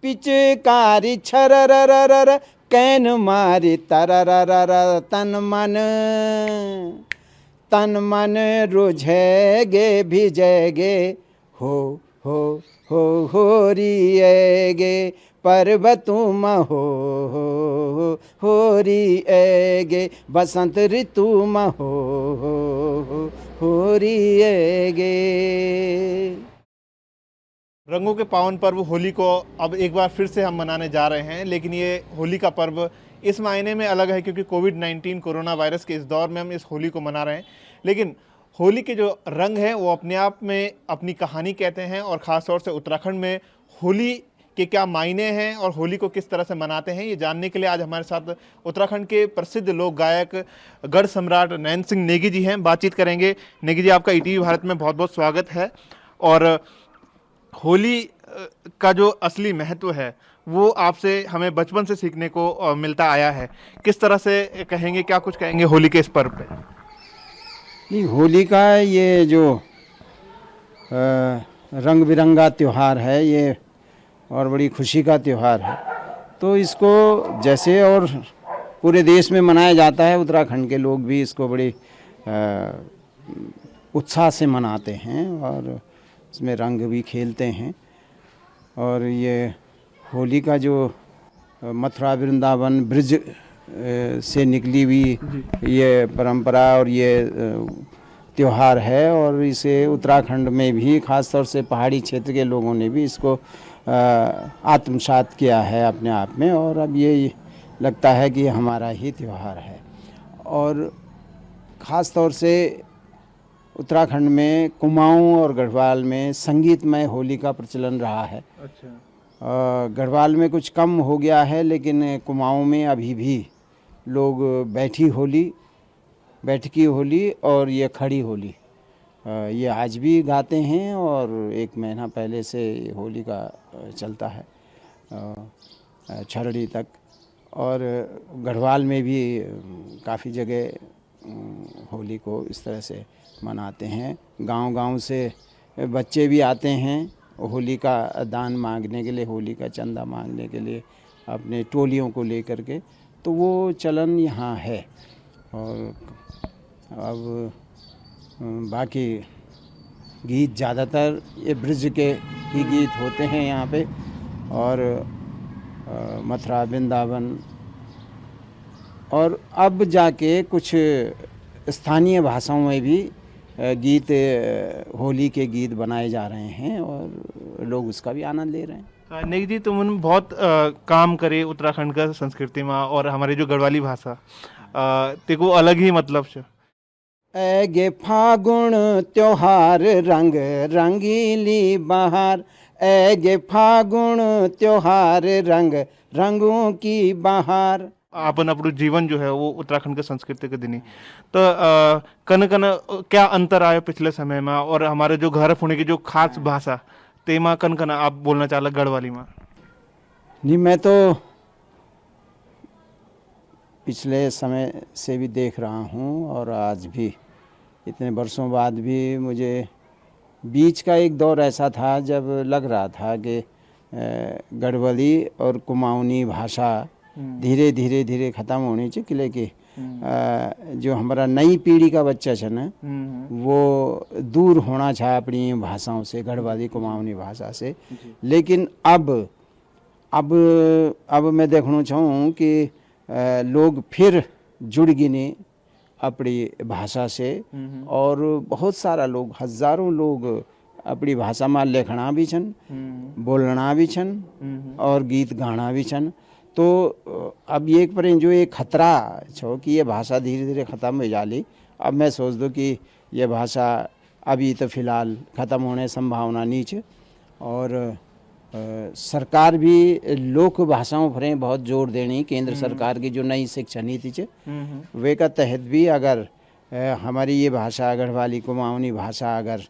पिचकारी छररररर कैन मारी तरररर तन मन रुझेगे भिजेगे हो हो हो रिएगे पर्वतों में हो रिएगे बसंत ऋतु में हो रिएगे। रंगों के पावन पर्व होली को अब एक बार फिर से हम मनाने जा रहे हैं, लेकिन ये होली का पर्व इस मायने में अलग है क्योंकि कोविड-19 कोरोना वायरस के इस दौर में हम इस होली को मना रहे हैं। लेकिन होली के जो रंग हैं वो अपने आप में अपनी कहानी कहते हैं और ख़ास तौर से उत्तराखंड में होली के क्या मायने हैं और होली को किस तरह से मनाते हैं, ये जानने के लिए आज हमारे साथ उत्तराखंड के प्रसिद्ध लोक गायक गढ़ सम्राट नयन सिंह नेगी जी हैं। बातचीत करेंगे। नेगी जी, आपका ईटीवी भारत में बहुत बहुत स्वागत है। और होली का जो असली महत्व है वो आपसे हमें बचपन से सीखने को मिलता आया है। किस तरह से कहेंगे, क्या कुछ कहेंगे होली के इस पर्व पे? नहीं, होली का ये जो रंग बिरंगा त्यौहार है ये और बड़ी खुशी का त्यौहार है, तो इसको जैसे और पूरे देश में मनाया जाता है, उत्तराखंड के लोग भी इसको बड़ी उत्साह से मनाते हैं और इसमें रंग भी खेलते हैं। और ये होली का जो मथुरा वृंदावन ब्रिज से निकली हुई ये परंपरा और ये त्यौहार है और इसे उत्तराखंड में भी ख़ास तौर से पहाड़ी क्षेत्र के लोगों ने भी इसको आत्मसात किया है अपने आप में, और अब ये लगता है कि हमारा ही त्यौहार है। और ख़ास तौर से उत्तराखंड में कुमाऊं और गढ़वाल में संगीतमय होली का प्रचलन रहा है। अच्छा। गढ़वाल में कुछ कम हो गया है, लेकिन कुमाऊं में अभी भी लोग बैठकी होली और ये खड़ी होली ये आज भी गाते हैं और एक महीना पहले से होली का चलता है छरड़ी तक। और गढ़वाल में भी काफ़ी जगह होली को इस तरह से मनाते हैं। गांव-गांव से बच्चे भी आते हैं होली का दान मांगने के लिए, होली का चंदा मांगने के लिए अपने टोलियों को लेकर के, तो वो चलन यहाँ है। और अब बाकी गीत ज़्यादातर ये ब्रिज के ही गीत होते हैं यहाँ पे, और मथुरा वृंदावन और अब जाके कुछ स्थानीय भाषाओं में भी गीत होली के गीत बनाए जा रहे हैं और लोग उसका भी आनंद ले रहे हैं। नेगी जी, तुमने बहुत काम करे उत्तराखंड का संस्कृति में और हमारी जो गढ़वाली भाषा तेको अलग ही मतलब से। ऐगे फागुन त्योहार रंग रंगीली बहार, ऐगे फागुन त्योहार रंग रंगों की बहार। अपन अपना जीवन जो है वो उत्तराखंड के संस्कृति के दिनी तो कन क्या अंतर आया पिछले समय में और हमारे जो घर होने की जो खास भाषा तेमा कन आप बोलना चाहला गढ़वाली में? नहीं, मैं तो पिछले समय से भी देख रहा हूँ और आज भी इतने वर्षों बाद भी मुझे बीच का एक दौर ऐसा था जब लग रहा था कि गढ़वाली और कुमाऊनी भाषा धीरे धीरे ख़त्म होनी चाहिए, लेकिन जो हमारा नई पीढ़ी का बच्चा है ना वो दूर होना चाहे अपनी भाषाओं से, गढ़वाली कुमाऊनी भाषा से। लेकिन अब मैं देखना चाहूँ कि लोग फिर जुड़ गिने अपनी भाषा से, और बहुत सारा लोग, हज़ारों लोग अपनी भाषा में लिखना भी छन, बोलना भी छन और गीत गाना भी छन। तो अब ये पर जो एक खतरा छो कि ये भाषा धीरे धीरे ख़त्म हो जाली, अब मैं सोच दूँ कि ये भाषा अभी तो फ़िलहाल ख़त्म होने संभावना नीचे। और सरकार भी लोक भाषाओं पर बहुत जोर देनी, केंद्र सरकार की जो नई शिक्षा नीति है वे का तहत भी अगर हमारी ये भाषा गढ़वाली कुमाऊनी भाषा अगर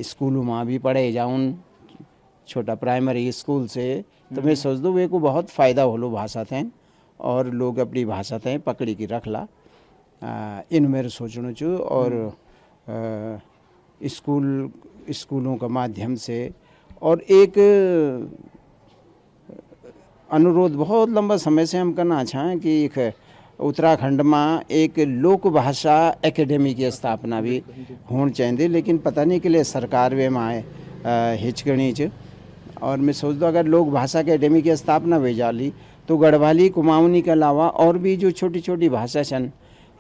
स्कूलों में भी पढ़े जाऊन, छोटा प्राइमरी स्कूल से, तो मैं सोच दूँ वे को बहुत फ़ायदा होलो भाषा थे और लोग अपनी भाषा थे पकड़ी की रख ला। इन मेरे सोचना चु। और स्कूलों का माध्यम से और एक अनुरोध बहुत लंबा समय से हम करना चाहें कि एक उत्तराखंड में एक लोक भाषा एकेडमी की स्थापना भी होनी चाहिए, लेकिन पता नहीं के लिए सरकार वे में हिचकणी च। और मैं सोचता अगर लोक भाषा एकेडमी की स्थापना हुई जाली तो गढ़वाली कुमाऊनी के अलावा और भी जो छोटी छोटी भाषा छन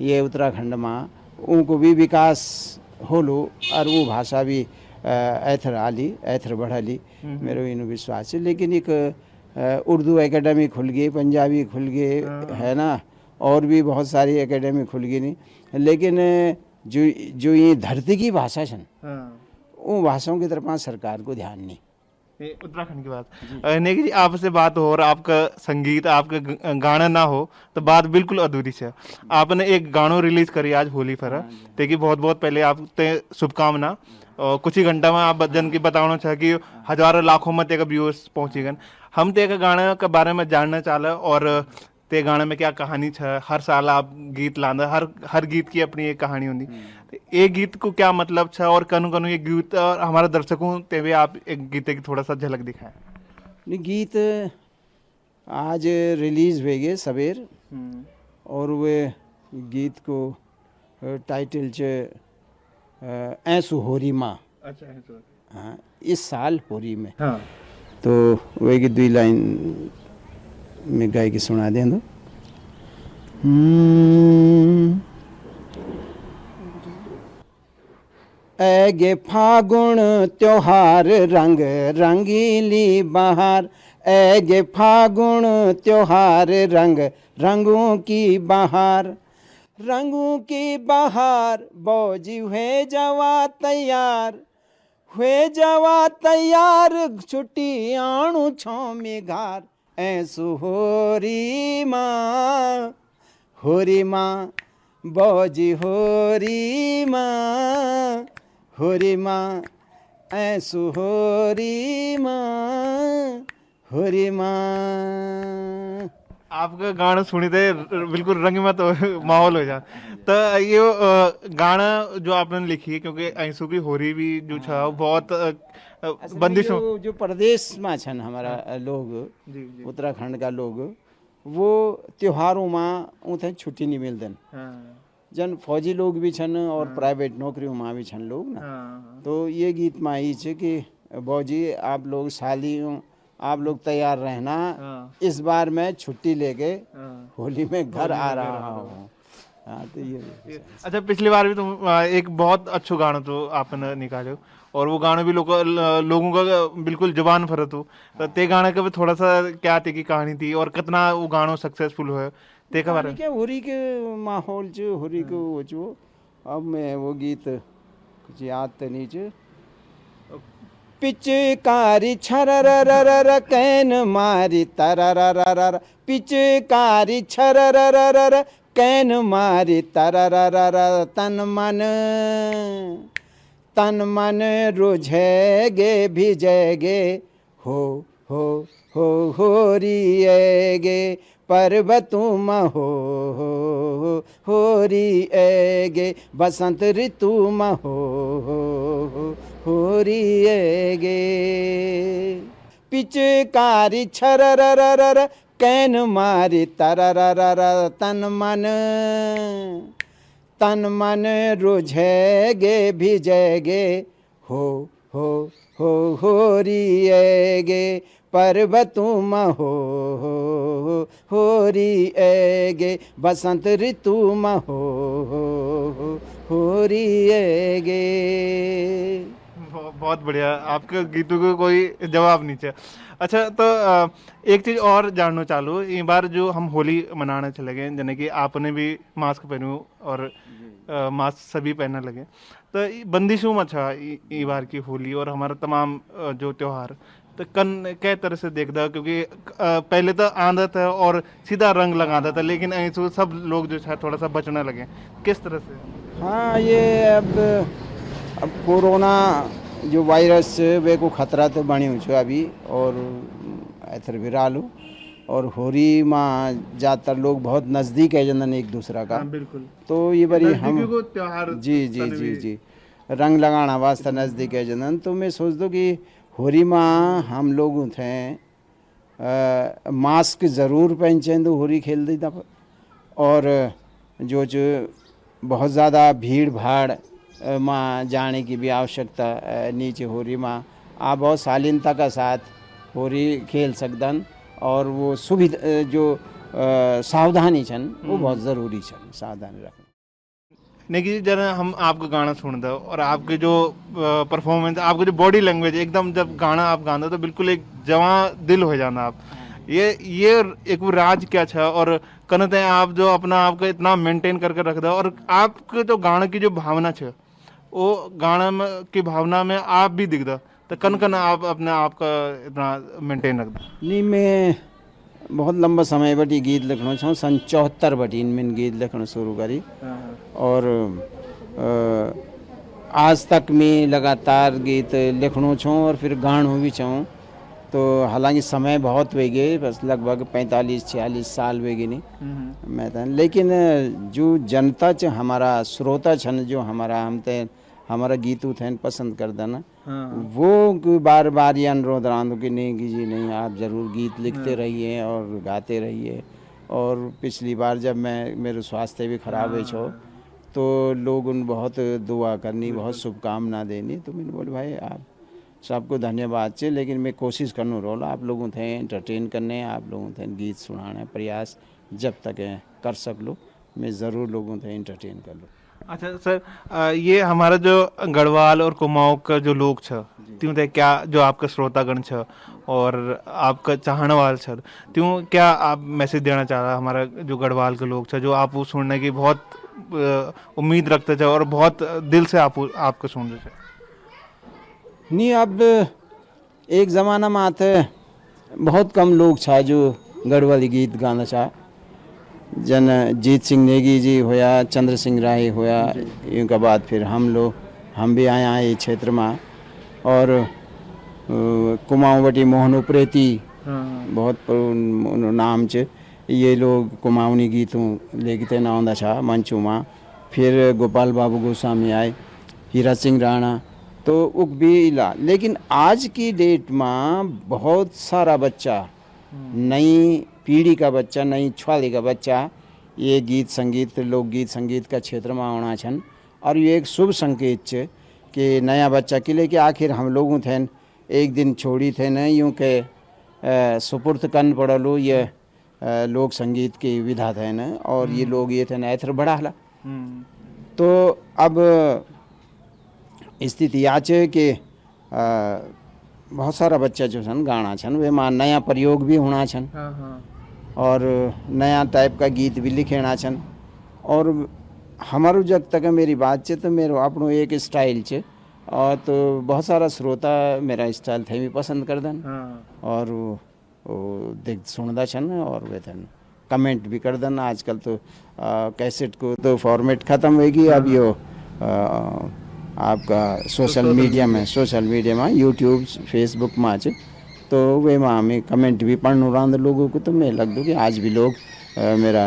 ये उत्तराखंड में उनको भी विकास होलो और वो भाषा भी ऐथर आली ऐथर बढ़ाली, मेरा इन विश्वास है। लेकिन एक उर्दू एकेडमी खुल गई, पंजाबी खुल गए है ना, और भी बहुत सारी एकेडमी खुल गई नहीं, लेकिन जो ये धरती की भाषा छन उन भाषाओं की तरफ सरकार को ध्यान नहीं। उत्तराखंड की बात नेगी जी, आपसे बात हो और आपका संगीत आपका गाना ना हो तो बात बिल्कुल अधूरी है। आपने एक गाना रिलीज करी आज होली पर, ते की बहुत बहुत पहले आपते शुभकामना। और कुछ ही घंटा में आप जन की बताना चाहे कि हजारों लाखों में तेका व्यूअर्स पहुंची गए। हम ते गाना के बारे में जानना चाहला और ते गाने में क्या कहानी है। हर साल आप गीत लाना, हर गीत की अपनी एक कहानी होती। एक गीत को क्या मतलब है और कनु कनु ये गीत और हमारे दर्शकों ते भी आप एक गीत की थोड़ा सा झलक दिखाएं। नहीं, गीत आज रिलीज हुए गए सवेर और वे गीत को टाइटल च ऐसु होरी माँ। अच्छा, हाँ, इस साल होरी में। हाँ। तो वे की 2 लाइन में गाय के सुना दें दो। ऐगे फागुन त्योहार रंग रंगीली बहार, ऐगे फागुन त्योहार रंग रंगों की बहार, रंगों की बहार बौजी हुए जवा तैयार, हुए जवा तैयार छुट्टी आणु छो में घार, ऐसु होरी माँ बौजी होरी माँ, होरी माँ ऐसु होरी माँ। आपका गाना सुनी थे बिल्कुल रंग में तो माहौल हो जा। तो ये गाना जो आपने लिखी है, क्योंकि ऐसु की होरी भी जो था बहुत बंदिशों जो प्रदेश में छन हमारा लोग, उत्तराखंड का लोग, वो त्योहारों में उन्हें छुट्टी नहीं मिलते। जन फौजी लोग भी छन और प्राइवेट नौकरियों में भी छन लोग ना। तो ये गीत में आई है कि बौजी आप लोग सालियों आप लोग तैयार रहना, इस बार मैं छुट्टी लेके होली में घर आ रहा हूँ। हाँ, तो ये अच्छा, पिछली बार भी तुम एक बहुत अच्छा गाना तो आपने निकाले और वो गाना भी लोगों का बिल्कुल जुबान फरत हो। तो ते गाने का भी थोड़ा सा क्या ते की कहानी थी और कितना वो गाना सक्सेसफुल हुआ ते का बारे में? क्या होरी के माहौल जो होरी को वो जो अब मैं वो गीत कुछ याद तो नहीं जो पिचकारी छररररर कैन मारी तररररर, पिचकारी छररररर कैन मारी तरररर, तन मन रुझेगे भिजेगे हो होरिएगे पर्वतों में होरिएगे, बसंत ऋतु में होरिएगे, पिचकारी छररररर कैन मारी तरररर, तन मन रुझेगे भिजेगे हो होरिएगे पर्वतों में होरिएगे, बसंत ऋतु में होरिएगे। बहुत बढ़िया, आपके गीतों को कोई जवाब नहीं चाहिए। अच्छा, तो एक चीज और जानना चालू, ये बार जो हम होली मनाने चले गए, जने कि आपने भी मास्क पहनू और मास्क सभी पहनने लगे, तो बंदिशों में अच्छा ये बार की होली और हमारा तमाम जो त्योहार तो कन कै तरह से देखता, क्योंकि पहले तो आंदा था और सीधा रंग लगाता था, लेकिन ऐसे सब लोग जो है थोड़ा सा बचने लगे, किस तरह से? हाँ, ये अब कोरोना जो वायरस वे को खतरा तो बनी हुई अभी और ऐथर विरालू और होरी में ज़्यादातर लोग बहुत नज़दीक है जनन एक दूसरा का। हाँ, बिल्कुल। तो ये बड़ी हम त्योहार जी रंग लगाना वास्ता नज़दीक है जनन। तो मैं सोच दो कि होरी में हम लोग थे मास्क ज़रूर पहन चेंदो होली खेलते तब। और जो बहुत ज़्यादा भीड़ भाड़ मां जाने की भी आवश्यकता नीचे होली मां आप बहुत शालीनता का साथ होली खेल सकदन। और वो सुविधा जो सावधानी छन वो बहुत ज़रूरी छन, सावधानी रखना। नेगी जरा हम आपका गाना सुन दो और आपके जो परफॉर्मेंस, आपकी जो बॉडी लैंग्वेज एकदम, जब गाना आप गाना तो बिल्कुल एक जवां दिल हो जाना आप। ये एक वो राज क्या था और कनते आप जो अपना आपको इतना मेंटेन करके रख दो और आपके जो गाने की जो भावना छे वो गाना में की भावना में आप भी दिख दो तो कन आप अपने आप का इतना मेंटेन रख दो। नहीं, मैं बहुत लंबा समय बटी गीत लिखना छूँ। सन 74 बटी मैंने गीत लिखना शुरू करी और आज तक मैं लगातार गीत लिखना छूँ और फिर गाणों भी चाहूँ। तो हालांकि समय बहुत वे गए, बस लगभग 45-46 साल वे गए नहीं मैं तो। लेकिन जो जनता च हमारा श्रोता छन जो हमारा गीत उठैन पसंद कर देना वो बार बार ये अनुरोध रहा कि नहीं जी नहीं, आप ज़रूर गीत लिखते रहिए और गाते रहिए। और पिछली बार जब मेरे स्वास्थ्य भी खराब है छो तो लोग उन बहुत दुआ करनी, बहुत शुभकामना देनी। तो मैंने बोले भाई आप सबको धन्यवाद चाहिए, लेकिन मैं कोशिश करना रोल आप लोगों थे एंटरटेन करने, आप लोगों थे गीत सुनाने प्रयास जब तक कर सक लो मैं ज़रूर लोगों थे एंटरटेन कर लूँ। अच्छा सर, ये हमारा जो गढ़वाल और कुमाऊं का जो लोग छ त्यों ते क्या जो आपका श्रोतागण छ और आपका चाहने वाल छ त्यों क्या आप मैसेज देना चाह रहा हमारा जो गढ़वाल के लोग छ जो आप वो सुनने की बहुत उम्मीद रखते थे और बहुत दिल से आपको सुन रहे थे? नहीं, अब एक ज़माना में आते बहुत कम लोग छा जो गढ़वाली गीत गाना चाह। जन जीत सिंह नेगी जी होया, चंद्र सिंह राय होया, इनका बाद फिर हम भी आए क्षेत्र में। और कुमाऊं बटी मोहन उप्रेती बहुत नाम च ये लोग कुमाऊनी गीतों लेखते ना आंदा छा मंचू में। फिर गोपाल बाबू गोस्वामी आए, हीरा सिंह राणा, तो उक भी इला। लेकिन आज की डेट में बहुत सारा बच्चा, नई पीढ़ी का बच्चा, नई छवाली का बच्चा ये गीत संगीत लोकगीत संगीत का क्षेत्र में आना छन। और ये एक शुभ संकेत है कि नया बच्चा के लिए कि आखिर हम लोगों थे एक दिन छोड़ी थे न यूँ के सुपुर्द कन पड़लो ये लोक संगीत की विधा थे न। और ये लोग ये थे न ऐथर बढ़ा हला। तो अब स्थिति आज है कि बहुत सारा बच्चा जो छन गाना छन वे मां नया प्रयोग भी होना छन और नया टाइप का गीत भी लिखेना छन। और हमारो जब तक मेरी बात चे तो मेरे अपनो एक स्टाइल चे और तो बहुत सारा श्रोता मेरा स्टाइल थे भी पसंद कर दन और देख सुनदा छन और वे थन कमेंट भी कर दन। आजकल तो कैसेट को तो फॉर्मेट ख़त्म होगी, अब यो आपका सोशल मीडिया में यूट्यूब फेसबुक में आज तो वे में हमें कमेंट भी पढ़ने रहा लोगों को। तो मैं लग दो कि आज भी लोग मेरा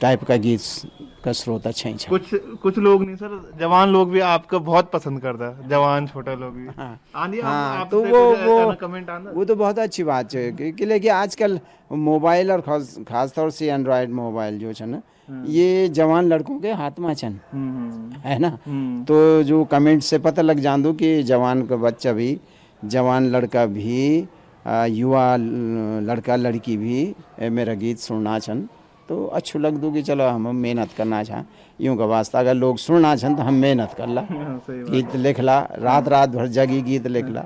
टाइप का गीत का श्रोता छे। कुछ लोग नहीं सर, जवान लोग भी आपको बहुत पसंद करता है, जवान छोटा लोग भी। हाँ तो वो तो बहुत अच्छी बात है कि लेकिन आजकल मोबाइल और खास तौर से एंड्रॉयड मोबाइल जो है ना ये जवान लड़कों के हाथ में छन है ना। तो जो कमेंट से पता लग जान दो कि जवान का बच्चा भी, जवान लड़का भी, युवा लड़का लड़की भी मेरा गीत सुनना छन। तो अच्छो लग दो कि चलो हम मेहनत करना चाह यूँ का वास्ता अगर लोग सुनना छन तो हम मेहनत कर ला, गीत लिख ला, रात भर जगी गीत लिख ला,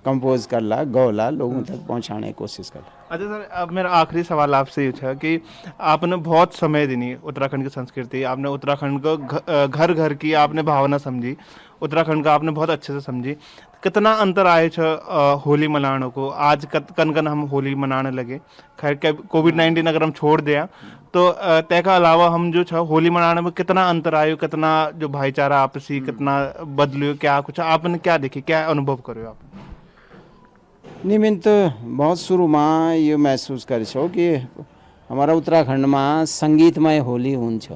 कंपोज कर ला, गौला, लोगों तक पहुँचाने की कोशिश कर ला। अच्छा सर, अब मेरा आखिरी सवाल आपसे ये था कि आपने बहुत समय देनी उत्तराखंड की संस्कृति, आपने उत्तराखंड को घर घर की आपने भावना समझी, उत्तराखंड का आपने बहुत अच्छे से समझी। कितना अंतर आए होली मनाने को, आज कन हम होली मनाने लगे। खैर कोविड-19 अगर हम छोड़ दें तो तय का अलावा हम जो होली मनाने में कितना अंतर आयो, कितना जो भाईचारा आपसी कितना बदलियो, क्या कुछ आपने क्या देखी, क्या अनुभव करो आप? नहीं, मैं तो बहुत शुरू में ये महसूस कर छो कि हमारा उत्तराखंड में संगीतमय होली हुन्छ।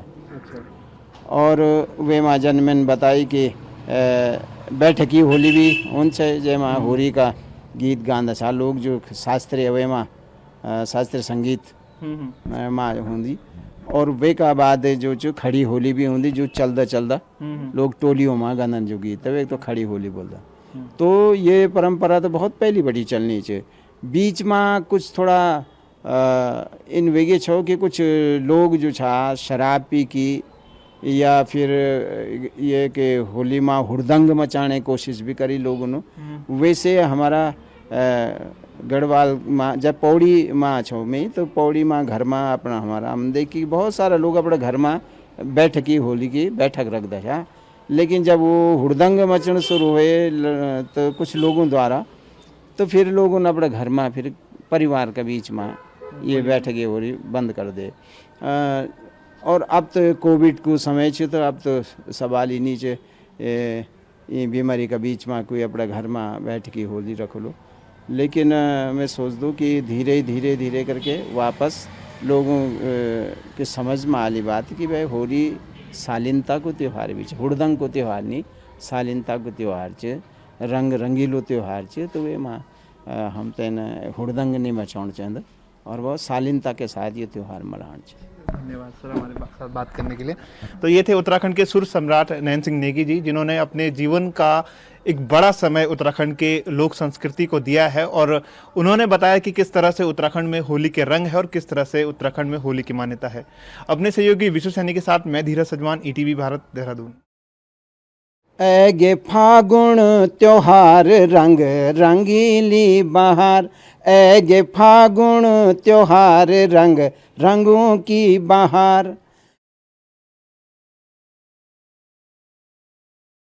और वे माँ जन्मन बताई कि बैठकी होली भी हुन्छ जेमा होली का गीत गांदा छा लोग जो शास्त्रीय वे में शास्त्रीय संगीत मां होंदी और वे का बाद जो खड़ी होली भी होंदी जो चलदा लोग टोलियों मां गानन जो गीत वे तो खड़ी होली बोलदा। तो ये परंपरा तो बहुत पहली बड़ी चलनी चे। बीच में कुछ थोड़ा इन वेगे छो कि कुछ लोग जो छा शराब पी की या फिर ये कि होली में हुड़दंग मचाने कोशिश भी करी लोगों ने। वैसे हमारा गढ़वाल में जब पौड़ी माँ छो में तो पौड़ी माँ घर में अपना हमारा हम देखी बहुत सारा लोग अपने घर में बैठकी होली की बैठक रख दे। लेकिन जब वो हुड़दंग मचना शुरू हुए तो कुछ लोगों द्वारा तो फिर लोगों ने अपने घर में फिर परिवार के बीच में ये बैठकें हो रही बंद कर दे। और अब तो कोविड को समय छे तो अब तो सवाल ही नीचे ये बीमारी के बीच में कोई अपने घर में बैठकी होली रख लो। लेकिन मैं सोच दूँ कि धीरे करके वापस लोगों के समझ में आली बात कि भाई होली शालीनता को त्यौहार भी है, हुड़दंग को त्यौहार नहीं शालीनता को त्यौहार है, रंग रंगीलो त्यौहार है। तो वे माँ हम तेन हुड़दंग नहीं मचाना चाहते और बहुत शालीनता के साथ ये त्यौहार मनाना चाहिए। धन्यवाद सर हमारे साथ बात करने के लिए। तो ये थे उत्तराखंड के सुर सम्राट नैन सिंह नेगी जी, जिन्होंने अपने जीवन का एक बड़ा समय उत्तराखंड के लोक संस्कृति को दिया है और उन्होंने बताया कि किस तरह से उत्तराखंड में होली के रंग है और किस तरह से उत्तराखंड में होली की मान्यता है। अपने सहयोगी विशु सैनी के साथ मैं धीरज सजवान, ईटीवी भारत, देहरादून। ऐगे फागुन त्योहार रंग रंगीली बहार, ऐगे फागुन त्योहार रंग रंगों की बहार।